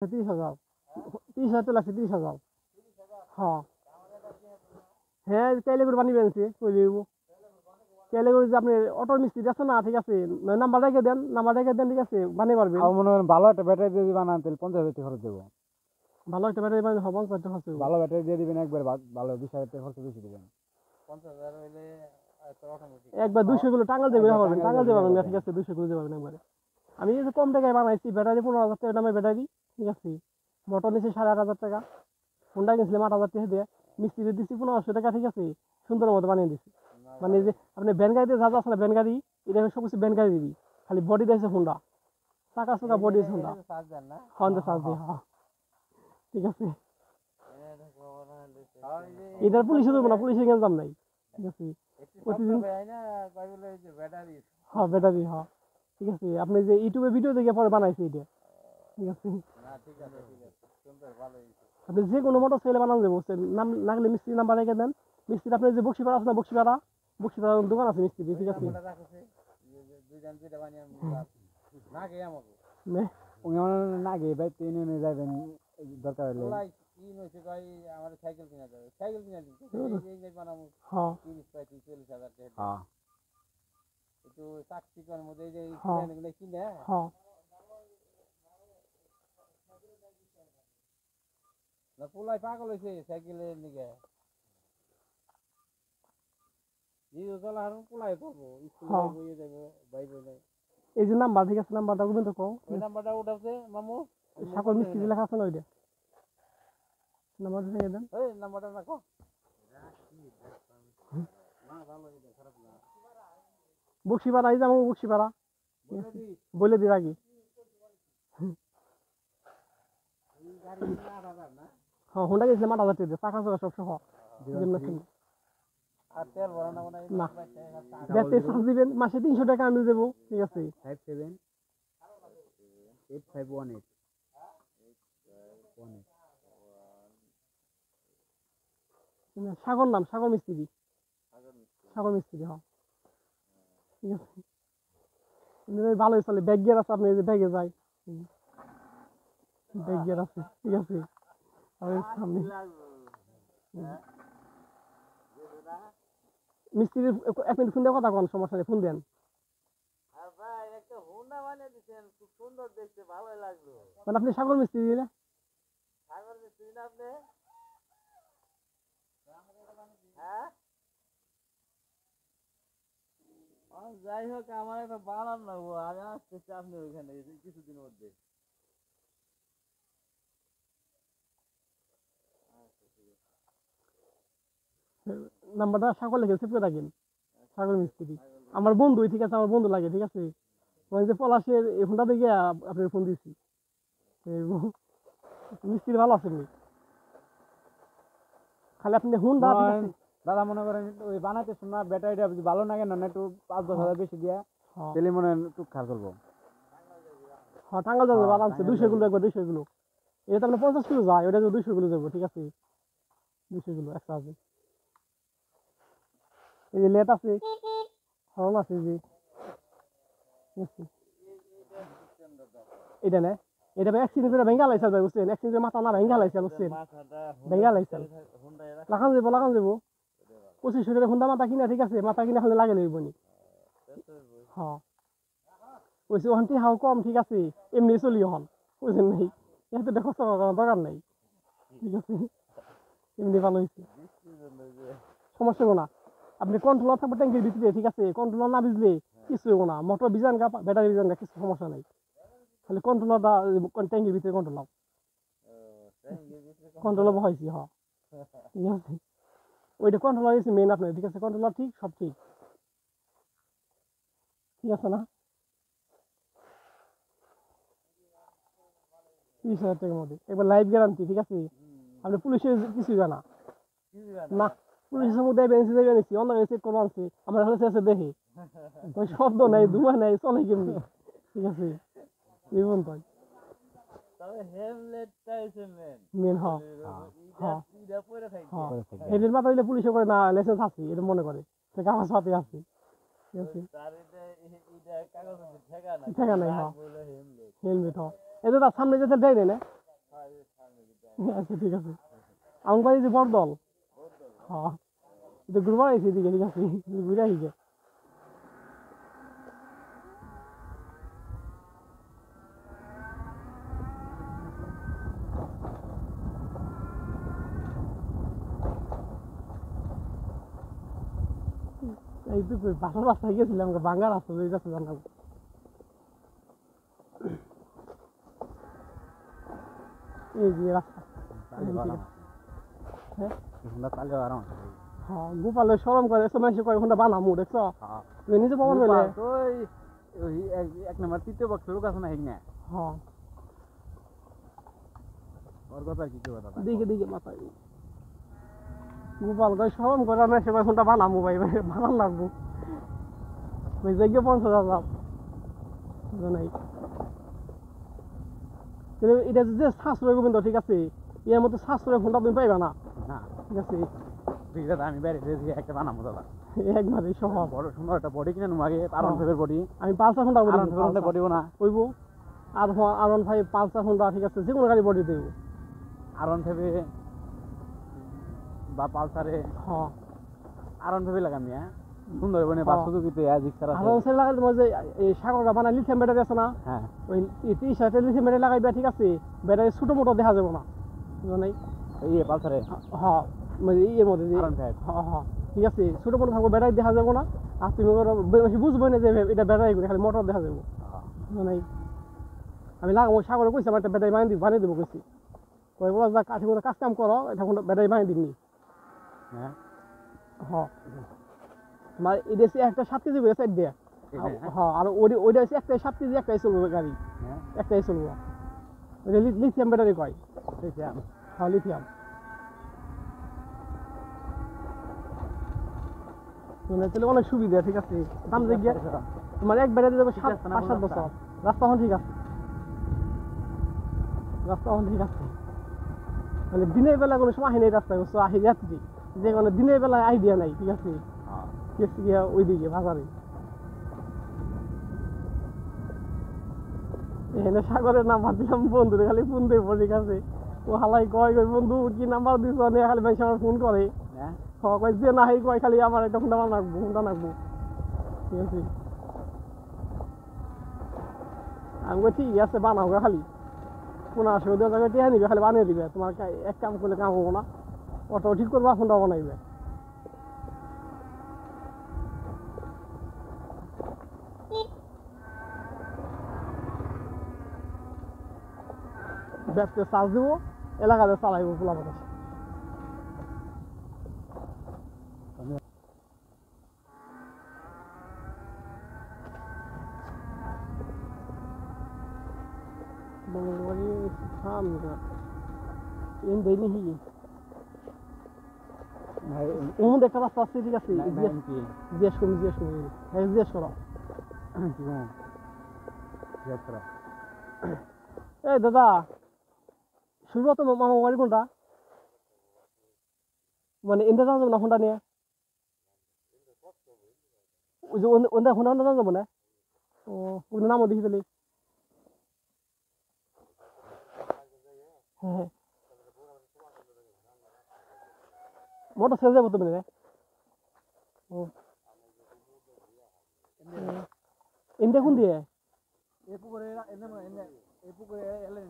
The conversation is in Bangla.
30,000 30,000 তো লাগছে 30,000 হ্যাঁ হ্যাঁ চাইলে করে বানিয়ে আনছি কই দিব চাইলে করে যে আপনি অটো মিস্ত্রি আছে না ঠিক আছে নাম্বার রেখে দেন ঠিক আছে বানিয়ে পারবেন আমার মনে হয় ভালো একটা ব্যাটারি দিয়ে বানান তাহলে 50,000 টাকা খরচ দেবো। ভালো একটা ব্যাটারি বানিয়ে হবো করতে হচ্ছে ভালো ব্যাটারি দিয়ে দিবেন একবার ভালো 20,000 টাকা খরচ বেশি দিবেন। 50,000 হইলে অটোমেটিক একবার 200 কিলো টাঙ্গাল দেবে পারবেন টাঙ্গাল দেবে পারবেন ঠিক আছে 200 কিলো দেবে পারবেন একবারে আমি এই যে কম টাকায় বানাইছি ব্যাটারি 15,000 টাকা দামের ব্যাটারি ঠিক আছে মোটর নিচে 8,500 টাকা হোন্ডা কিনছিলাম 8,000 টাকা দিয়ে মিস্ত্রি দিচ্ছি 1500 টাকা ঠিক আছে সুন্দর মতো বানিয়ে দিচ্ছি মানে যে আপনি ব্যান গাড়িতে যা যা আছে না ব্যান গাড়ি এটা সব কিছু ব্যান গাড়ি দিবি খালি বডি দিয়েছে হোন্ডা চাকা চাকা বডি দিয়েছে হোন্ডা চার্জার না হন্ডা চার্জ দিয়ে হ্যাঁ ঠিক আছে এটার পুলিশে দেবো না পুলিশে গেলে দাম নাই ঠিক আছে প্রতিদিন ব্যাটারি হ্যাঁ ব্যাটারি হ্যাঁ ঠিক আছে আপনি যে ইউটিউবে ভিডিও দেখে পরে বানাইছে এটা ঠিক আছে না ঠিক আছে সুন্দর ভালো হইছে আপনি যে কোনো মোটর সাইকেল বানানো যাবো নাম লাগলে মিস্ত্রি নাম্বার রেখে দেন মিস্ত্রি আপনি যে বক্সিপাড়া আছে না বক্সিপাড়া দোকান আছে মিস্ত্রি ঠিক আছে দুইজন দুইটা বানিয়ে না গে আমাকে না গে ভাই তিনি নিয়ে যাবেন দরকার হলে কি হয়েছে ভাই আমার সাইকেল কিনা যাবে সাইকেল কিনা দিন এই বানাবো হ্যাঁ 30-40,000 টাকা হ্যাঁ একটু চাকচিকার মধ্যে যে হ্যাঁ কিনে হ্যাঁ না পোলাই পাগল হয়েছে সাইকেলের দিকে নিজে চলা হারুন পোলাই করবো স্কুলে বইয়ে যাবো ভাই বই এই যে নাম্বার ঠিক আছে নাম্বারটা বলবেন তো কও ওই নাম্বারটা উঠাচ্ছে মামু সকল মিস্ত্রি লেখা আছে না ওইটা নাম্বারটা রেখে দেন ওই নাম্বারটা রাখো বক্সিপাড়া এই যাবো বক্সিপাড়া বলে দিই আগে হ্যাঁ হোন্ডা গেছিলাম 8,000 টাকা দিয়ে চাকা চাকা সব সহ আর তেল ভরানো না ব্যাটারি চার্জ দিবেন মাসে 300 টাকা আমি দেবো ঠিক আছে 578518 সাগর মিস্ত্রি হ্যাঁ ঠিক আছে ভালোই চলে ব্যাগ গিয়ার আছে আপনি যে ব্যাগে যায় ব্যাগ গিয়ার আছে ঠিক আছে সামনে মিস্ত্রির 1 মিনিট ফোন দিয়ে কথা কোন সমস্যা নেই ফোন দেন আর ভাই একটা হোন্ডা বানিয়ে দিছেন খুব সুন্দর দেখতে ভালোই লাগলো মানে আপনি সাগর মিস্ত্রি না সাগর মিস্ত্রি না আপনি হ্যাঁ যাই হোক আমার একটা বানান লাগবো আমি আসতেছি আপনি ওইখানে কিছুদিনের মধ্যে নাম্বারটা সাগর লিখে সেভ করে রাখেন সাগর মিস্ত্রি আমার বন্ধু ঠিক আছে আমার বন্ধু লাগে ঠিক আছে ওই যে পলাশের এই ফোনটা দেখে আপনার ফোন দিয়েছি মিস্ত্রি ভালো আছেন খালি আপনি হুন্ডা ঠিক আছে দাদা মনে করেন ওই বানাইতে শোনা ব্যাটারিটা ভালো লাগে না একটু 5-10,000 বেশি দিয়া তাহলে মনে হয় একটু খারাপ করবো হ্যাঁ টাঙ্গাল যাবে আরামসে 200 কিলো একবার 200 কিলো এটা তো আপনার 50 কিলো যায় ওটা 200 কিলো যাবো ঠিক আছে 200 কিলো একশো আছে এই যে লেট আছে হর্ন আছে যে এটা না এটা ভাই অ্যাক্সিডেন্ট করে ভেঙে লাইছে ভাই বুঝছেন অ্যাক্সিডেন্ট মাথা না ভেঙে লাইছে বুঝছেন ভেঙে লাইছে লাগান যাবো 2500 টাকা হুন্ডা মাথা কিনা ঠিক আছে মাথা কিনা হলে লাগে লইব নি হ্যাঁ ওইসে ওখানটি হাও কম ঠিক আছে এমনি চলি হন বুঝছেন নাই এত দেখো দরকার নাই ঠিক আছে এমনি ভালো হয়েছে সমস্যা না আপনি কন্ট্রোলার থাকবে ট্যাঙ্কির ভিতরে ঠিক আছে কন্ট্রোলার না ভিজলে কিছু হবো না মোটর ভিজান গা ব্যাটারি ভিজান গা কিছু সমস্যা নাই খালি কন্ট্রোলারটা ট্যাঙ্কির ভিতরে কন্ট্রোলার বহাইছি হ্যাঁ ঠিক আছে ওইটা কন্ট্রোলার হচ্ছে মেন আপনার ঠিক আছে কন্ট্রোলার ঠিক সব ঠিক ঠিক আছে না 30,000 টাকার মধ্যে একবার লাইফ গ্যারান্টি ঠিক আছে আপনি পুলিশের কিছু জানা না পুলিশের মধ্যে বেঞ্চি যাই জানিছি অন্য চেক করে আনছি আমার হলে আছে দেখে ওই শব্দ নাই ধোঁয়া নাই চলে কেমনি ঠিক আছে জীবন তাই তবে হেলমেটটা হচ্ছে মেন হ্যাঁ হেডের মাথা দিলে পুলিশে করে না লাইসেন্স আছে এটা মনে করে সে কাগজ সাথে আছে ঠিক আছে ঠেকা নাই হ্যাঁ হেলমেট হ্যাঁ এটা তার সামনে যেতে দেয় না আচ্ছা ঠিক আছে আমার বাড়ি যে বড়দল হ্যাঁ এটা ঘুরবার আইছি এদিকে ঠিক আছে ঘুরে আসি এই তো বাসার রাস্তায় গেছিলাম ভাঙ্গা রাস্তা ওই রাস্তা জানাবো এই যে রাস্তা হ্যাঁ গোপালে সরম করে এসে মানুষ কয় ঘন্টা বানামু দেখছো তুমি নিজে প্রমাণ পেলে এক নম্বর তৃতীয় বক্স লোক আছে না হিংনা হ্যাঁ ওর কথা কি কথা দিকে দিকে মাথায় গোপাল কয় সরম করে আমি এসে কয় ঘন্টা বানামু ভাই বানান লাগবো ওই জায়গায় 50,000 নাই কিন্তু এটা যে শ্বাসরয় গোবিন্দ ঠিক আছে এর মধ্যে শ্বাসরয় ফোনটা তুমি পাইবা না না ঠিক আছে আমি বাইরে একটা বানাবো দাদা একবারে সহজ বড় সুন্দর একটা বডি কিনে নেবো আগে আরন ফাইভের বডি আমি পালসার ফোনটা বডি না কইব আরন ফাইভ পালসার ফোনটা ঠিক আছে যে কোনো গাড়ি বডি দেব আরন ফাইভে বা পালসারে হ্যাঁ আরন ফাইভে লাগামি হ্যাঁ সুন্দর বনে বা সুজুকিতে জিক্সার আছে আরন ফাইভ লাগালে তোমার যে এই সাগরটা বানাই লিথিয়াম ব্যাটারি আছে না হ্যাঁ ওই 30 লিথিয়াম ব্যাটারি লাগাইবা ঠিক আছে ব্যাটারি ছোট মোটো দেখা যাবে না জানাই এই পালসারে হ্যাঁ মানে এর মধ্যে আরন ফাইভ হ্যাঁ হ্যাঁ ঠিক আছে ছোট মোটো থাকবো ব্যাটারি দেখা যাবো না আর তুমি বেশি বুঝবো না যে এটা ব্যাটারি করে খালি মোটর দেখা যাবো জানাই আমি লাগাবো সাগরে কইছি আমার একটা ব্যাটারি বানিয়ে দেবো কইছি কই বলা যা কাঠি করে কাজ কাম করো এটা কোনো ব্যাটারি বানিয়ে দিবনি হ্যাঁ হ্যাঁ তোমার এটা একটা 7 কেজি করে সাইড দেয়া হ্যাঁ আর ওইটা হচ্ছে একটা 7 কেজি একটাই চলবে গাড়ি একটাই চলবে ওইটা লিথিয়াম ব্যাটারি কয় লিথিয়াম হ্যাঁ লিথিয়াম তাহলে অনেক সুবিধা ঠিক আছে দাম দেখে তোমার এক ব্যাটারি যাবে 5-7 বছর রাস্তা এখন ঠিক আছে মানে দিনের বেলা কোনো সময় আহি নেই রাস্তায় বুঝছো আহি যাচ্ছি যে কোনো দিনের বেলায় আইডিয়া নাই ঠিক আছে গেছি গিয়া ওইদিকে বাজারে এখানে সাগরের নাম্বার দিলাম বন্ধুরে খালি ফোন দেবো ঠিক আছে ও হালাই কয় বন্ধু কি নাম্বার দিস খালি ভাই সবার ফোন করে কয় যে না কয় খালি আমার একটা ফোনটা নাকবো ঠিক আছে আমি কই ঠিক আছে বানাও খালি 1500 টাকা টিয়া নিবে খালি বানিয়ে দিবে তোমার এক কাম করলে কাম হবো না অটো ঠিক করবা ফোনটা বানাইবে ব্যাপকে চার্জ দিব এলাকাতে চালাইব পোলা বাতাস একটা রাস্তা আছে ঠিক আছে জিজ্ঞেস করো এই দাদা শুরু তো মামা বাড়ি কোনটা মানে ইন্দ্র যাবো না ফোনটা নিয়ে ওই যে ওন্দা ফোনটা যাবো না ও ওই নামও দেখি তাহলে হ্যাঁ মোটর সেল যাবো তুমি রে ও ইন্দে কোন দিয়ে এই পুকুরে এলে